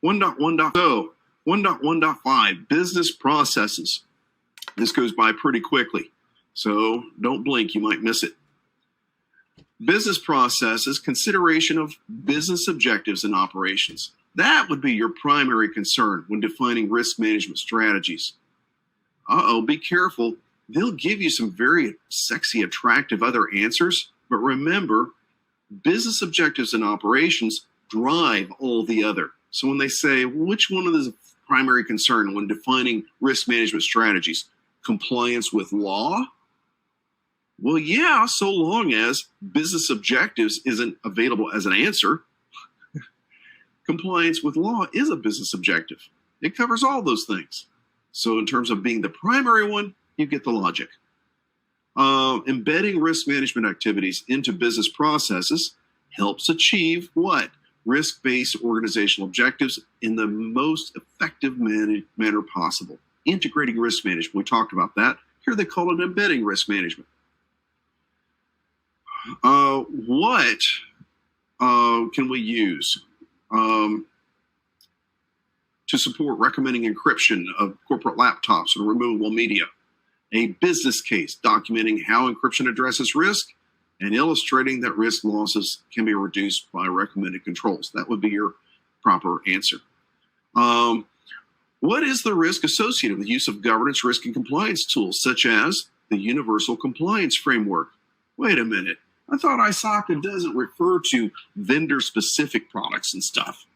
1.1.0, 1.1.5, business processes. This goes by pretty quickly, so don't blink, you might miss it. Business processes, consideration of business objectives and operations. That would be your primary concern when defining risk management strategies. Be careful. They'll give you some very sexy, attractive other answers, but remember, business objectives and operations drive all the other. So when they say, which one of the primary concern when defining risk management strategies? Compliance with law? Well, yeah, so long as business objectives isn't available as an answer. Compliance with law is a business objective. It covers all those things. So in terms of being the primary one, you get the logic. Embedding risk management activities into business processes helps achieve what? Risk-based organizational objectives in the most effective manner possible. Integrating risk management, we talked about that. Here they call it embedding risk management. What can we use to support recommending encryption of corporate laptops and removable media? A business case documenting how encryption addresses risk and illustrating that risk losses can be reduced by recommended controls. That would be your proper answer. What is the risk associated with use of governance, risk, and compliance tools, such as the Universal Compliance Framework? Wait a minute. I thought ISACA doesn't refer to vendor-specific products and stuff.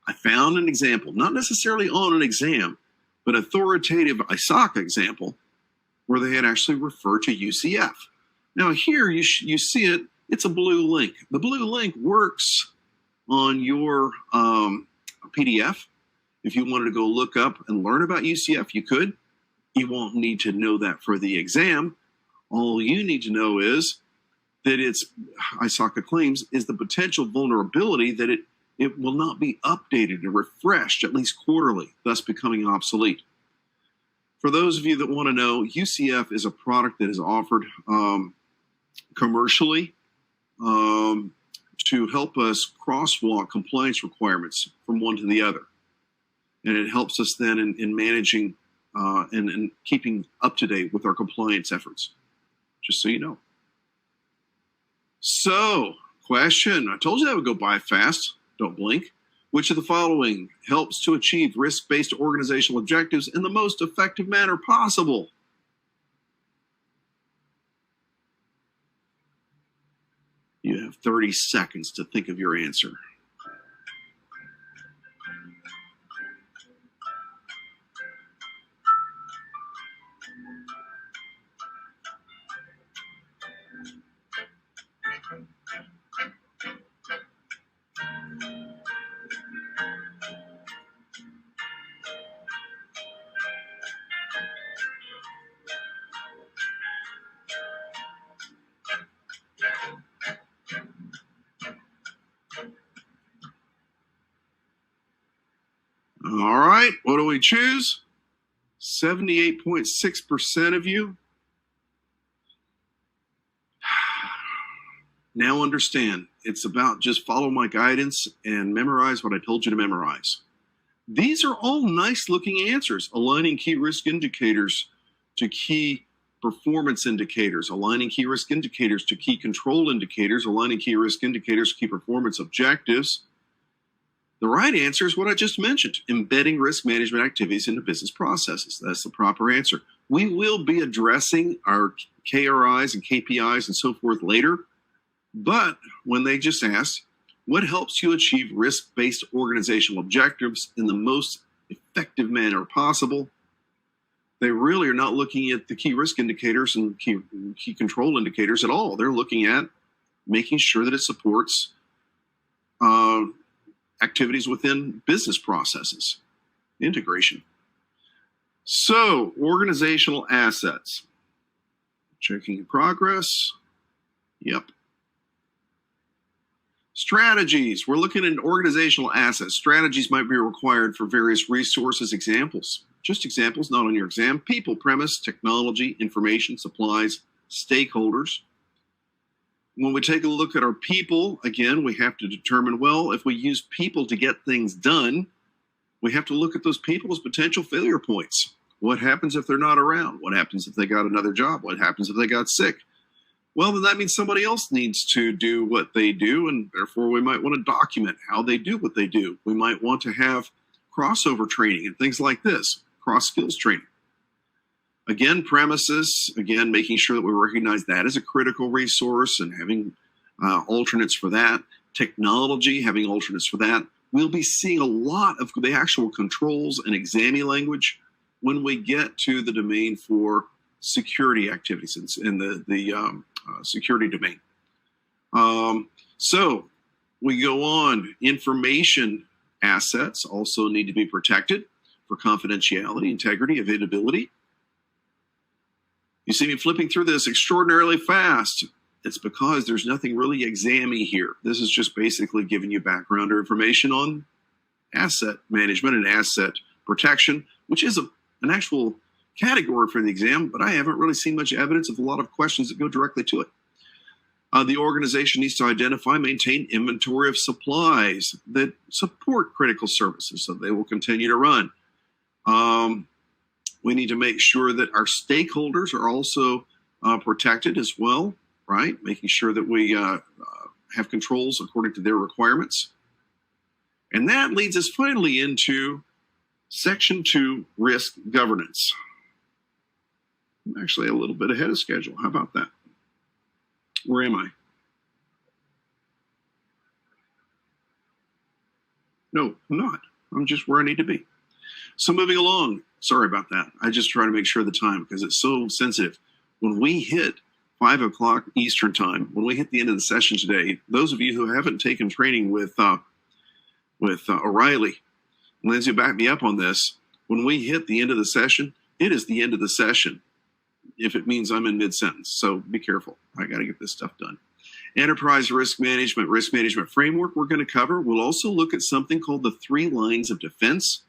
I found an example, not necessarily on an exam, but authoritative ISACA example, where they had actually referred to UCF. Now here you see it, it's a blue link. The blue link works on your PDF. If you wanted to go look up and learn about UCF, you could. You won't need to know that for the exam. All you need to know is that ISACA claims is the potential vulnerability that it will not be updated and refreshed at least quarterly, thus becoming obsolete. For those of you that want to know, UCF is a product that is offered commercially to help us crosswalk compliance requirements from one to the other. And it helps us then in managing and keeping up to date with our compliance efforts, just so you know. So, question, I told you that would go by fast, don't blink. Which of the following helps to achieve risk-based organizational objectives in the most effective manner possible? You have 30 seconds to think of your answer. All right, what do we choose? 78.6% of you. Now understand, it's about just follow my guidance and memorize what I told you to memorize. These are all nice looking answers, aligning key risk indicators to key performance indicators, aligning key risk indicators to key control indicators, aligning key risk indicators to key performance objectives. The right answer is what I just mentioned, embedding risk management activities into business processes. That's the proper answer. We will be addressing our KRIs and KPIs and so forth later, but when they just asked, what helps you achieve risk-based organizational objectives in the most effective manner possible? They really are not looking at the key risk indicators and key control indicators at all. They're looking at making sure that it supports activities within business processes, integration. So, organizational assets. Checking in progress. Yep. Strategies. We're looking at organizational assets. Strategies might be required for various resources. Examples. Just examples, not on your exam. People, premise, technology, information, supplies, stakeholders. When we take a look at our people, again, we have to determine, well, if we use people to get things done, We have to look at those people as potential failure points. What happens if they're not around? What happens if they got another job? What happens if they got sick? Well, then that means somebody else needs to do what they do, and therefore we might want to document how they do what they do. We might want to have crossover training and things like this, cross skills training. Again, premises, again, making sure that we recognize that as a critical resource and having alternates for that. Technology, having alternates for that. We'll be seeing a lot of the actual controls and examine language when we get to the domain for security activities in the security domain. So we go on. Information assets also need to be protected for confidentiality, integrity, availability. You see me flipping through this extraordinarily fast. It's because there's nothing really exam-y here. This is just basically giving you background or information on asset management and asset protection, which is an actual category for the exam, but I haven't really seen much evidence of a lot of questions that go directly to it. The organization needs to identify, maintain inventory of supplies that support critical services so they will continue to run. We need to make sure that our stakeholders are also protected as well, right? Making sure that we have controls according to their requirements. And that leads us finally into Section 2, Risk Governance. I'm actually a little bit ahead of schedule. How about that? Where am I? No, I'm not. I'm just where I need to be. So moving along. Sorry about that. I just try to make sure of the time because it's so sensitive. When we hit 5 o'clock Eastern time, when we hit the end of the session today, those of you who haven't taken training with O'Reilly, Lindsay backed me up on this. When we hit the end of the session, it is the end of the session if it means I'm in mid-sentence. So be careful. I got to get this stuff done. Enterprise risk management framework we're going to cover. We'll also look at something called the 3 lines of defense.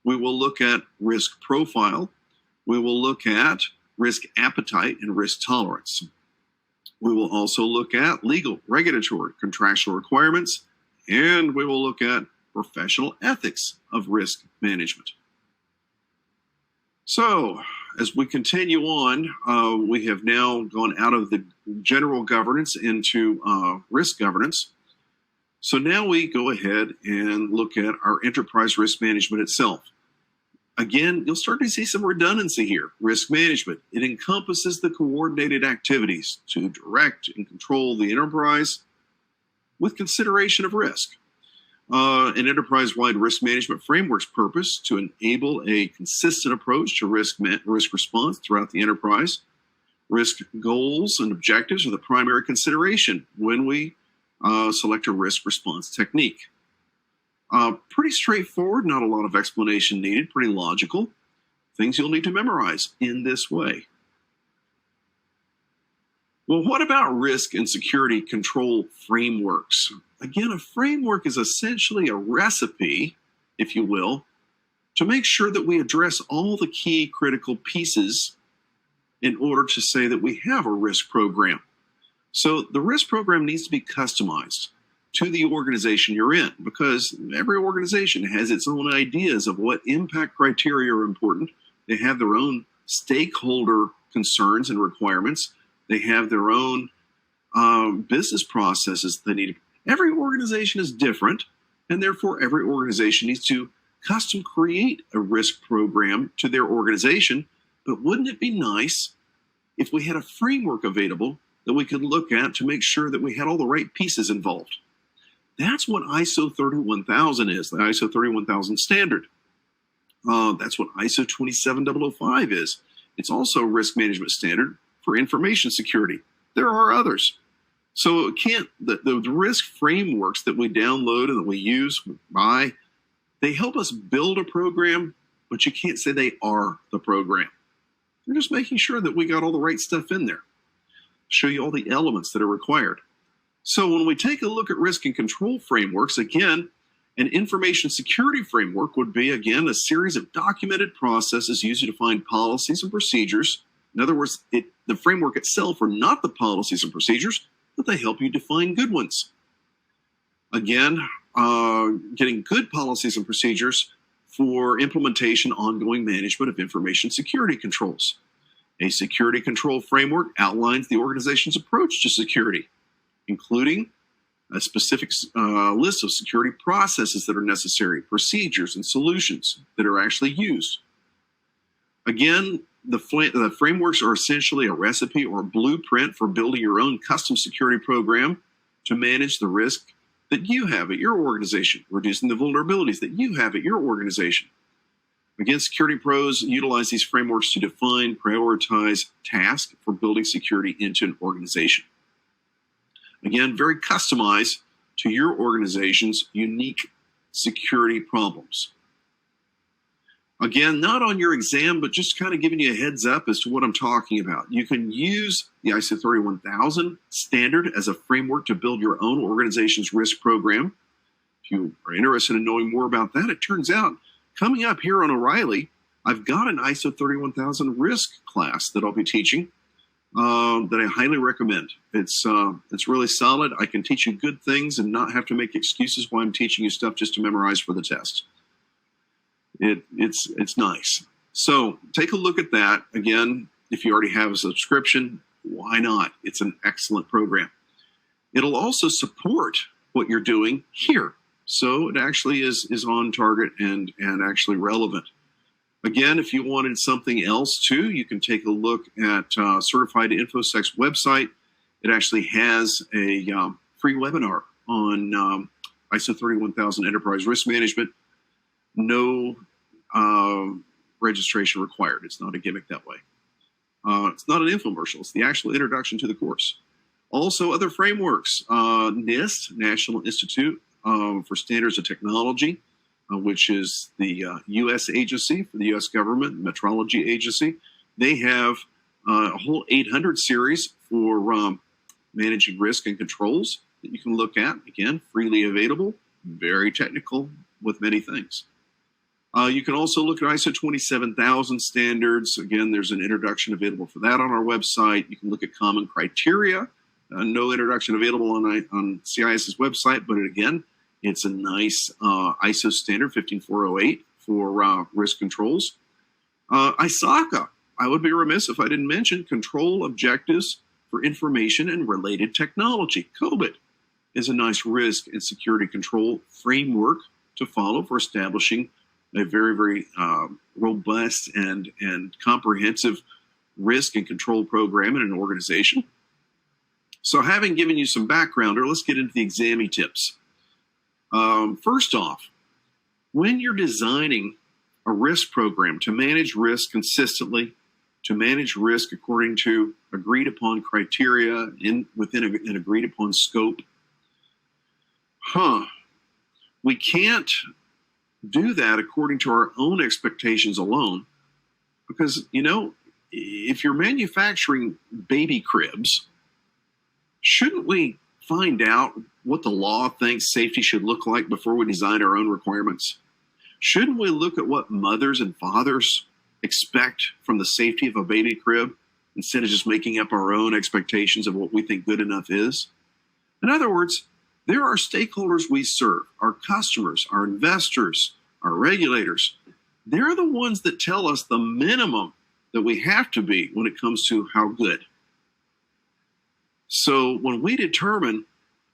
We will look at risk profile. We will look at risk appetite and risk tolerance. We will also look at legal, regulatory, contractual requirements, and we will look at professional ethics of risk management. So, as we continue on, we have now gone out of the general governance into risk governance. So now we go ahead and look at our enterprise risk management itself. Again, you'll start to see some redundancy here. Risk management, it encompasses the coordinated activities to direct and control the enterprise with consideration of risk. An enterprise-wide risk management framework's purpose to enable a consistent approach to risk response throughout the enterprise. Risk goals and objectives are the primary consideration when we select a risk response technique. Pretty straightforward, not a lot of explanation needed, pretty logical. Things you'll need to memorize in this way. Well, what about risk and security control frameworks? Again, a framework is essentially a recipe, if you will, to make sure that we address all the key critical pieces in order to say that we have a risk program. So the risk program needs to be customized to the organization you're in, because every organization has its own ideas of what impact criteria are important. They have their own stakeholder concerns and requirements. They have their own business processes they need. Every organization is different, and therefore every organization needs to custom create a risk program to their organization. But wouldn't it be nice if we had a framework available that we could look at to make sure that we had all the right pieces involved? That's what ISO 31000 is, the ISO 31000 standard. That's what ISO 27005 is. It's also a risk management standard for information security. There are others. So the risk frameworks that we download and that we use, buy, they help us build a program, but you can't say they are the program. They're just making sure that we got all the right stuff in there. Show you all the elements that are required. So when we take a look at risk and control frameworks, again, an information security framework would be, again, a series of documented processes used to define policies and procedures. In other words, the framework itself are not the policies and procedures, but they help you define good ones. Again, getting good policies and procedures for implementation, ongoing management of information security controls. A security control framework outlines the organization's approach to security, including a specific list of security processes that are necessary, procedures, and solutions that are actually used. Again, the frameworks are essentially a recipe or a blueprint for building your own custom security program to manage the risk that you have at your organization, reducing the vulnerabilities that you have at your organization. Again, security pros utilize these frameworks to define, prioritize tasks for building security into an organization. Again, very customized to your organization's unique security problems. Again, not on your exam, but just kind of giving you a heads up as to what I'm talking about. You can use the ISO 31000 standard as a framework to build your own organization's risk program. If you are interested in knowing more about that, it turns out coming up here on O'Reilly, I've got an ISO 31000 risk class that I'll be teaching that I highly recommend. It's really solid. I can teach you good things and not have to make excuses why I'm teaching you stuff just to memorize for the test. It's nice. So take a look at that. Again, if you already have a subscription, why not? It's an excellent program. It'll also support what you're doing here. So it actually is on target and actually relevant. Again, if you wanted something else too, you can take a look at Certified InfoSec's website. It actually has a free webinar on ISO 31000 Enterprise Risk Management. No registration required. It's not a gimmick that way. It's not an infomercial. It's the actual introduction to the course. Also, other frameworks. NIST, National Institute for Standards and Technology, which is the U.S. agency for the U.S. government, metrology agency. They have a whole 800 series for managing risk and controls that you can look at. Again, freely available, very technical with many things. You can also look at ISO 27000 standards. Again, there's an introduction available for that on our website. You can look at common criteria. No introduction available on CIS's website, but again, it's a nice ISO standard 15408 for risk controls. ISACA, I would be remiss if I didn't mention control objectives for information and related technology. COBIT is a nice risk and security control framework to follow for establishing a very, very robust and comprehensive risk and control program in an organization. So having given you some background, let's get into the exam tips. First off, when you're designing a risk program to manage risk consistently, to manage risk according to agreed upon criteria within an agreed upon scope, we can't do that according to our own expectations alone, because, you know, if you're manufacturing baby cribs, shouldn't we find out what the law thinks safety should look like before we design our own requirements? Shouldn't we look at what mothers and fathers expect from the safety of a baby crib instead of just making up our own expectations of what we think good enough is? In other words, there are stakeholders we serve, our customers, our investors, our regulators. They're the ones that tell us the minimum that we have to be when it comes to how good. So when we determine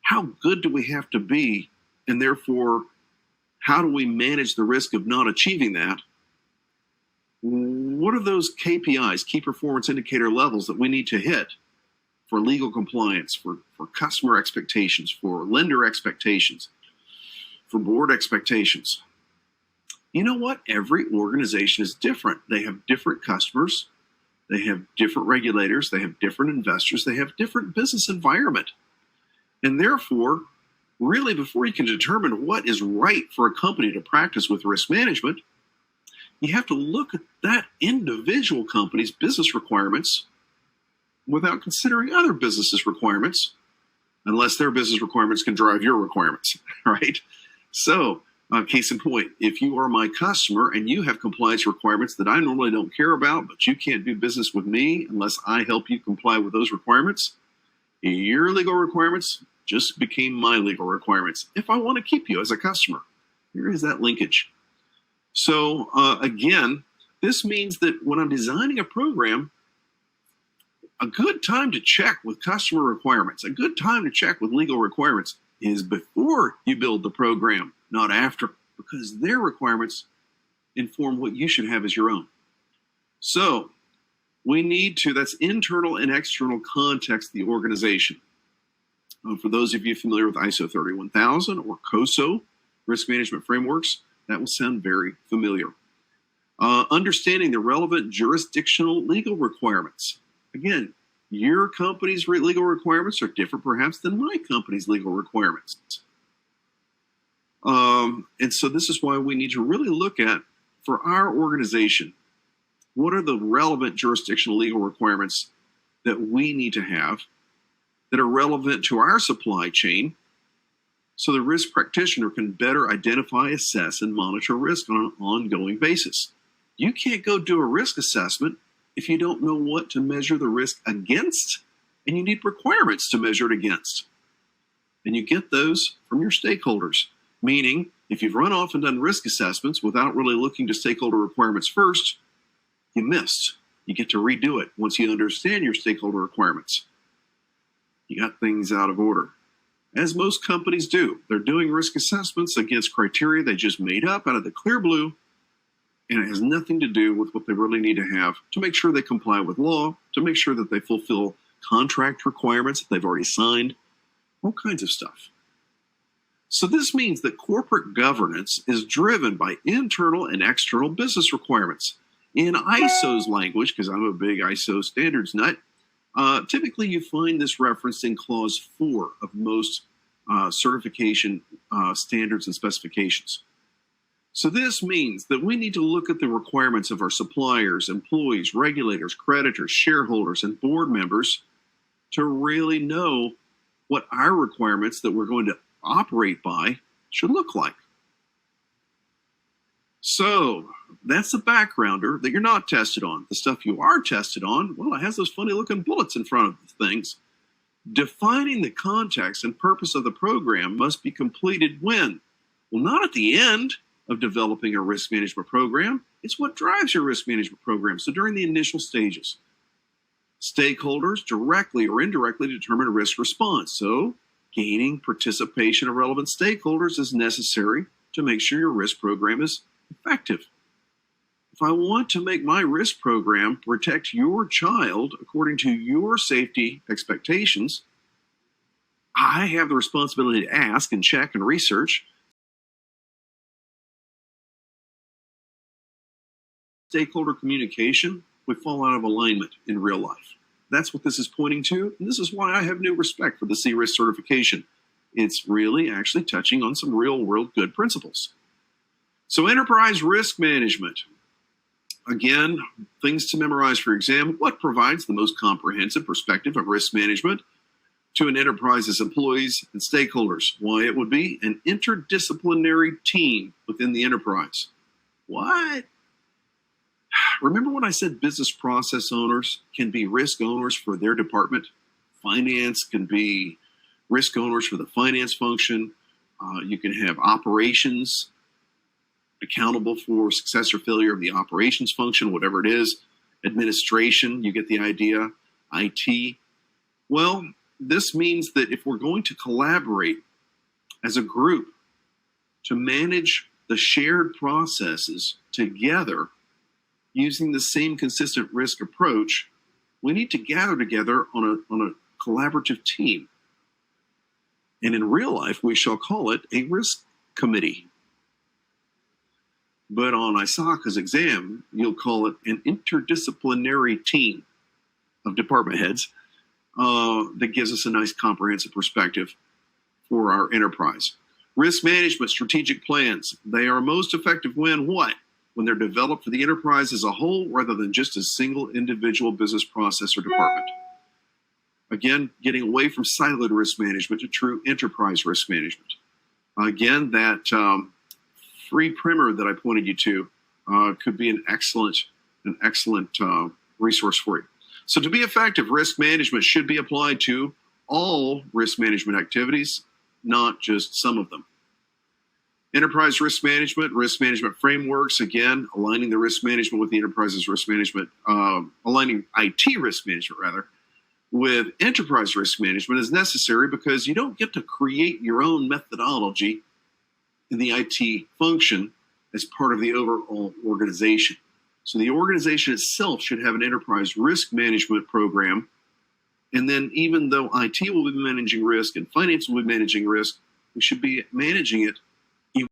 how good do we have to be, and therefore how do we manage the risk of not achieving that, what are those KPIs, key performance indicator levels, that we need to hit for legal compliance, for customer expectations, for lender expectations, for board expectations? You know what? Every organization is different. They have different customers. They have different regulators. They have different investors. They have different business environment. And therefore, really, before you can determine what is right for a company to practice with risk management, you have to look at that individual company's business requirements without considering other businesses' requirements, unless their business requirements can drive your requirements, right? So, case in point, if you are my customer and you have compliance requirements that I normally don't care about, but you can't do business with me unless I help you comply with those requirements, your legal requirements just became my legal requirements if I want to keep you as a customer. Here is that linkage. So again, this means that when I'm designing a program, a good time to check with customer requirements, a good time to check with legal requirements is before you build the program, not after, because their requirements inform what you should have as your own. So we need to, that's internal and external context of the organization. For those of you familiar with ISO 31000 or COSO, risk management frameworks, that will sound very familiar. Understanding the relevant jurisdictional legal requirements. Again, your company's legal requirements are different perhaps than my company's legal requirements. And so this is why we need to really look at, for our organization, what are the relevant jurisdictional legal requirements that we need to have that are relevant to our supply chain, so the risk practitioner can better identify, assess, and monitor risk on an ongoing basis. You can't go do a risk assessment if you don't know what to measure the risk against, and you need requirements to measure it against. And you get those from your stakeholders, meaning if you've run off and done risk assessments without really looking to stakeholder requirements first, you missed. You get to redo it once you understand your stakeholder requirements. You got things out of order. As most companies do, they're doing risk assessments against criteria they just made up out of the clear blue, and it has nothing to do with what they really need to have to make sure they comply with law, to make sure that they fulfill contract requirements that they've already signed, all kinds of stuff. So this means that corporate governance is driven by internal and external business requirements. In ISO's language, because I'm a big ISO standards nut, typically you find this referenced in Clause 4 of most certification standards and specifications. So this means that we need to look at the requirements of our suppliers, employees, regulators, creditors, shareholders, and board members to really know what our requirements that we're going to operate by should look like. So that's the backgrounder that you're not tested on. The stuff you are tested on, well, it has those funny looking bullets in front of the things. Defining the context and purpose of the program must be completed when? Well, not at the end of developing a risk management program. It's what drives your risk management program. So during the initial stages, stakeholders directly or indirectly determine risk response. So gaining participation of relevant stakeholders is necessary to make sure your risk program is effective. If I want to make my risk program protect your child according to your safety expectations, I have the responsibility to ask and check and research. Stakeholder communication would fall out of alignment in real life. That's what this is pointing to, and this is why I have new respect for the CRISC certification. It's really actually touching on some real-world good principles. So enterprise risk management. Again, things to memorize for exam. What provides the most comprehensive perspective of risk management to an enterprise's employees and stakeholders? Why, it would be an interdisciplinary team within the enterprise. What? Remember when I said business process owners can be risk owners for their department? Finance can be risk owners for the finance function. You can have operations accountable for success or failure of the operations function, whatever it is. Administration, you get the idea. IT. Well, this means that if we're going to collaborate as a group to manage the shared processes together using the same consistent risk approach, we need to gather together on a collaborative team. And in real life, we shall call it a risk committee. But on ISACA's exam, you'll call it an interdisciplinary team of department heads that gives us a nice comprehensive perspective for our enterprise. Risk management strategic plans. They are most effective when what? When they're developed for the enterprise as a whole rather than just a single individual business process or department. Again, getting away from siloed risk management to true enterprise risk management. Again, that free primer that I pointed you to could be an excellent resource for you. So to be effective, risk management should be applied to all risk management activities, not just some of them. Enterprise risk management frameworks, again, aligning the risk management with the enterprise's risk management, aligning IT risk management, rather, with enterprise risk management is necessary because you don't get to create your own methodology in the IT function as part of the overall organization. So the organization itself should have an enterprise risk management program. And then even though IT will be managing risk and finance will be managing risk, we should be managing it